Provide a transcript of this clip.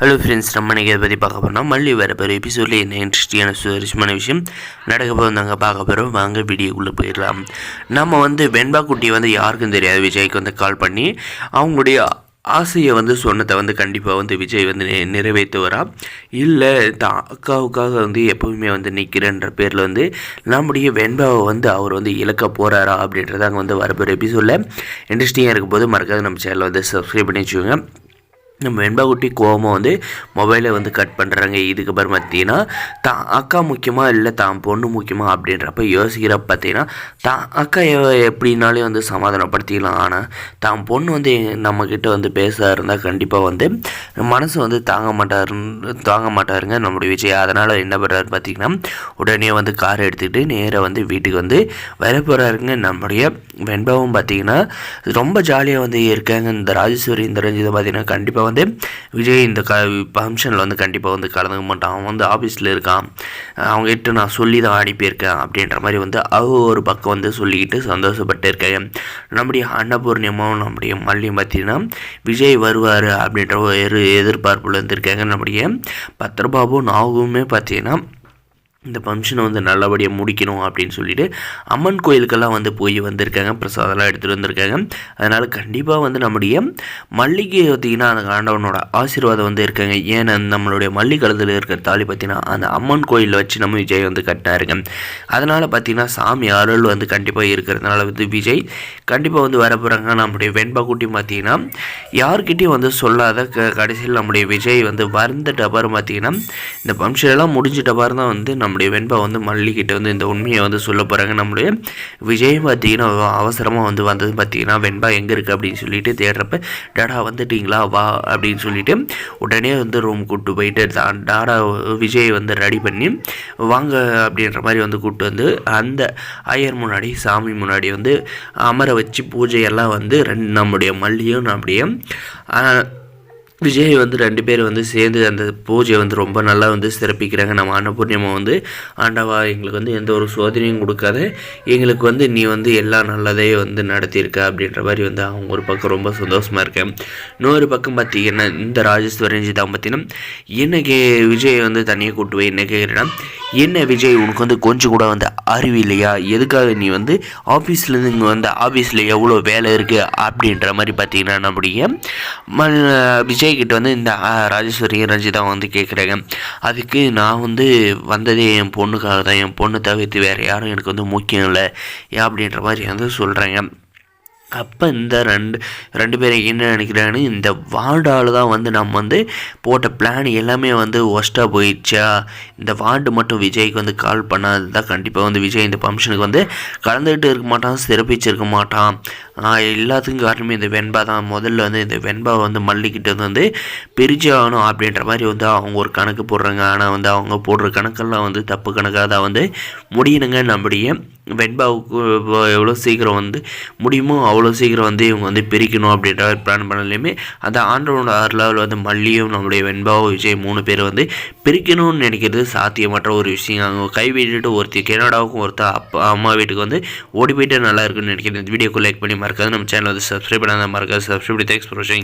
Hello friends, நம்ம இன்றைக்கி இதை பற்றி பார்க்க போகிறோம்னா மல்லி வர போகிற எபிசோடில் என்ன இன்ட்ரெஸ்டிங்கான சுவாரஸ்யமான விஷயம் நடக்க போது நாங்கள் பார்க்க போகிறோம். வாங்க வீடியோக்குள்ளே போயிடலாம். நம்ம வெண்பா குட்டி யாருக்கும் தெரியாது விஜய்க்கு கால் பண்ணி அவங்களுடைய ஆசையை சொன்னதை கண்டிப்பாக விஜய் நிறைவேற்றுவாரா இல்லை அக்காவுக்காக எப்போவுமே நிற்கிறன்ற பேரில் நம்முடைய வெண்பாவை அவர் இழக்க போகிறாரா அப்படின்றத அங்கே வரப்போகிற எபிசோடில் இன்ட்ரெஸ்டிங்காக இருக்கும் போது மறக்காது நம்ம சேனலை சப்ஸ்கிரைப் பண்ணி வச்சுக்கோங்க. நம்ம வெண்பா குட்டி கோவமாக மொபைலை கட் பண்ணுறாங்க. இதுக்கு அப்புறம் பார்த்தீங்கன்னா தான் அக்கா முக்கியமாக இல்லை தான் பொண்ணு முக்கியமாக அப்படின்றப்ப யோசிக்கிறப்ப பார்த்தீங்கன்னா தான் அக்கா எப்படின்னாலும் சமாதானப்படுத்திக்கலாம். ஆனால் தான் பொண்ணு நம்மக்கிட்ட பேச இருந்தால் கண்டிப்பாக மனசு தாங்க மாட்டாருங்க நம்முடைய விஜய். அதனால் என்ன பண்ணுறாரு பார்த்தீங்கன்னா உடனே காரை எடுத்துக்கிட்டு நேராக வீட்டுக்கு வர போகிறாருங்க. நம்முடைய வெண்பாவும் பார்த்தீங்கன்னா ரொம்ப ஜாலியாக இருக்காங்க. இந்த ராஜேஸ்வரி இந்த ரஞ்சிதை பார்த்தீங்கன்னா கண்டிப்பாக விஜய் இந்த ஃபங்க்ஷனில் கண்டிப்பாக கலந்துக்க மாட்டான். அவன் ஆஃபீஸில் இருக்கான், அவங்ககிட்ட நான் சொல்லி தான் அனுப்பியிருக்கேன் அப்படின்ற மாதிரி ஒரு பக்கம் சொல்லிக்கிட்டு சந்தோஷப்பட்டு இருக்காங்க. நம்முடைய அன்னபூர்ணியமாவும் நம்முடைய மல்லியும் பார்த்தீங்கன்னா விஜய் வருவார் அப்படின்ற ஒரு எதிர்பார்ப்பில் இருக்காங்க. நம்முடைய பத்ரபாபு நாகுமே பார்த்தீங்கன்னா இந்த ஃபங்க்ஷனை நல்லபடியாக முடிக்கணும் அப்படின்னு சொல்லிட்டு அம்மன் கோயிலுக்கெல்லாம் போய் வந்திருக்காங்க, பிரசாதெல்லாம் எடுத்துகிட்டு வந்திருக்காங்க. அதனால் கண்டிப்பாக நம்முடைய மல்லிகை பார்த்திங்கன்னா அந்த ஆண்டவனோட ஆசீர்வாதம் இருக்காங்க. ஏன்னா நம்மளுடைய மல்லிகலத்தில் இருக்கிற தாலி பார்த்திங்கன்னா அந்த அம்மன் கோயிலில் வச்சு நம்ம விஜய் கட்டினாருங்க. அதனால் பார்த்திங்கன்னா சாமி அருள் கண்டிப்பாக இருக்கிறதுனால விஜய் கண்டிப்பாக வர போகிறாங்க. நம்முடைய வெண்பா குட்டி பார்த்திங்கன்னா யார்கிட்டையும் சொல்லாத கடைசியில் நம்முடைய விஜய் வந்துட்ட அப்புறம் பார்த்திங்கன்னா இந்த ஃபங்க்ஷனெல்லாம் முடிஞ்சிட்ட அப்புறம் தான் நம்முடைய வெண்பா மல்லிகிட்ட இந்த உண்மையை சொல்ல போகிறாங்க. நம்முடைய விஜய் பார்த்திங்கன்னா அவசரமாக வந்தது பார்த்திங்கன்னா வெண்பா எங்கே இருக்குது அப்படின்னு சொல்லிட்டு தேடுறப்ப டாடா வந்துட்டிங்களா வா அப்படின்னு சொல்லிட்டு உடனே ரூம் கூப்பிட்டு போயிட்டு டாடா விஜய் ரெடி பண்ணி வாங்க அப்படின்ற மாதிரி கூப்பிட்டு அந்த ஐயர் முன்னாடி சாமி முன்னாடி அமர வச்சு பூஜையெல்லாம் நம்முடைய மல்லியும் நம்முடைய விஜய் ரெண்டு பேர் சேர்ந்து அந்த பூஜையை ரொம்ப நல்லா சிறப்பிக்கிறாங்க. நம்ம அன்னபூர்ணியம்மா ஆண்டவா எங்களுக்கு எந்த ஒரு சோதனையும் கொடுக்காத, எங்களுக்கு நீ எல்லாம் நல்லதே நடத்தியிருக்க அப்படின்ற மாதிரி அவங்க ஒரு பக்கம் ரொம்ப சந்தோஷமாக இருக்கேன். இன்னொரு பக்கம் பார்த்திங்கன்னா இந்த ராஜேஸ்வரஞ்சி தான் பார்த்திங்கன்னா என்னைக்கு விஜய் தனியாக கூட்டு போய் என்ன கேட்குறேன்னா, என்ன விஜய் உனக்கு கொஞ்சம் கூட அறிவு இல்லையா, எதுக்காக நீ ஆஃபீஸ்லேருந்து இங்கே ஆஃபீஸில் எவ்வளோ வேலை இருக்குது அப்படின்ற மாதிரி பார்த்திங்கன்னா நம்முடைய விஜய் கிட்ட இந்த ராஜேஸ்வரி ரஞ்சிதா கேட்குறாங்க. அதுக்கு நான் வந்ததே என் பொண்ணுக்காக தான், என் பொண்ணு தவிர்த்து வேறு யாரும் எனக்கு முக்கியம் இல்லை அப்படின்ற மாதிரி சொல்கிறாங்க. அப்போ இந்த ரெண்டு பேரும் என்ன நினைக்கிறாங்கன்னு, இந்த வார்டால் தான் நம்ம போட்ட பிளான் எல்லாமே ஒஸ்ட்டாக போயிடுச்சா, இந்த வார்டு மட்டும் விஜய்க்கு கால் பண்ணாது தான் கண்டிப்பாக விஜய் இந்த ஃபங்க்ஷனுக்கு கலந்துக்கிட்டு இருக்க மாட்டான், சிறப்பிச்சிருக்க மாட்டான். எல்லாத்துக்கும் காரணமே இந்த வெண்பா தான். முதல்ல இந்த வெண்பா மல்லிக்கிட்ட பிரிச்சு ஆகணும் அப்படின்ற மாதிரி அவங்க ஒரு கணக்கு போடுறாங்க. ஆனால் அவங்க போடுற கணக்கெல்லாம் தப்பு கணக்காக தான் முடியணுங்க. நம்முடைய வெண்பாவுக்கு எவ்வளோ சீக்கிரம் முடியுமோ அவ்வளோ சீக்கிரம் இவங்க பிரிக்கணும் அப்படின்ற பிளான் பண்ணலையுமே அந்த ஆண்டவனோட அருளால் மல்லியும் நம்முடைய வெண்பாவும் விஜய் 3 பேர் பிரிக்கணும்னு நினைக்கிறது சாத்தியமற்ற ஒரு விஷயம். அவங்க கைவிட்டுட்டு ஒருத்தர் கனடாவுக்கும் ஒருத்தர் அப்பா அம்மா வீட்டுக்கு ஓடி போயிட்டு நல்லா இருக்குன்னு நினைக்கிறேன். இந்த வீடியோக்கு லைக் பண்ணி மறக்காது, நம்ம சேனல் சப்ஸ்கிரைப் பண்ணாத மறக்காது சப்ஸ்கிரைப் பண்ணி. தேங்க்ஸ் ஃபார் வாட்சிங்.